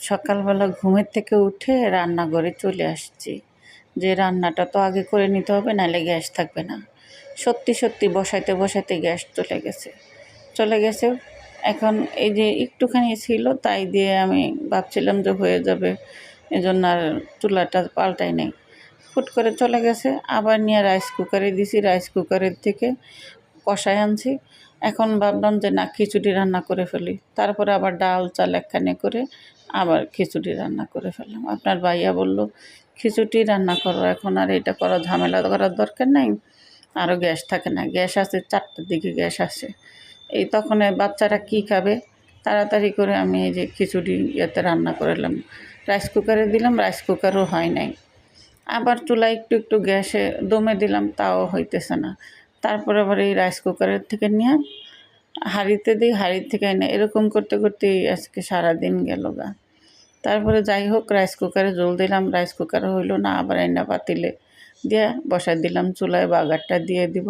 সকালবেলা ঘুমের থেকে উঠে রান্নাঘরে চলে আসছি, যে রান্নাটা তো আগে করে নিতে হবে, নাহলে গ্যাস থাকবে না। সত্যি সত্যি বসাইতে বসাইতে গ্যাস চলে গেছে। এখন এই যে একটুখানি ছিল, তাই দিয়ে আমি ভাবছিলাম যে হয়ে যাবে, এজন্য আর চুলাটা পাল্টাই নাই। হুট করে চলে গেছে, আবার নিয়ে রাইস কুকারে দিছি, রাইস কুকারের থেকে কষায় আনছি। এখন ভাবলাম যে না, খিচুড়ি রান্না করে ফেলি। তারপরে আবার ডাল চাল একখানে করে আবার খিচুড়ি রান্না করে ফেললাম। আপনার ভাইয়া বলল খিচুড়ি রান্না করো, এখন আর এটা করা ঝামেলা করার দরকার নাই, আরও গ্যাস থাকে না। গ্যাস আছে 4টার দিকে গ্যাস আসে। এই তখন বাচ্চারা কি খাবে, তাড়াতাড়ি করে আমি এই যে খিচুড়ি রান্না করলাম, রাইস কুকারে দিলাম, রাইস কুকারও হয় নাই। আবার চুলায় একটু একটু গ্যাসে দমে দিলাম, তাও হইতেছে না। তারপর আবার এই রাইস কুকারের থেকে নিয়ে হাঁড়িতে দিই, হাঁড়ির থেকে এনে এরকম করতে করতেই আজকে সারাদিন গেল গা। তারপরে যাই হোক, রাইস কুকারে জল দিলাম, রাইস কুকারে হইল না, আবার এনে পাতিলে দিয়ে বসাই দিলাম চুলায়, বাগারটা দিয়ে দিব।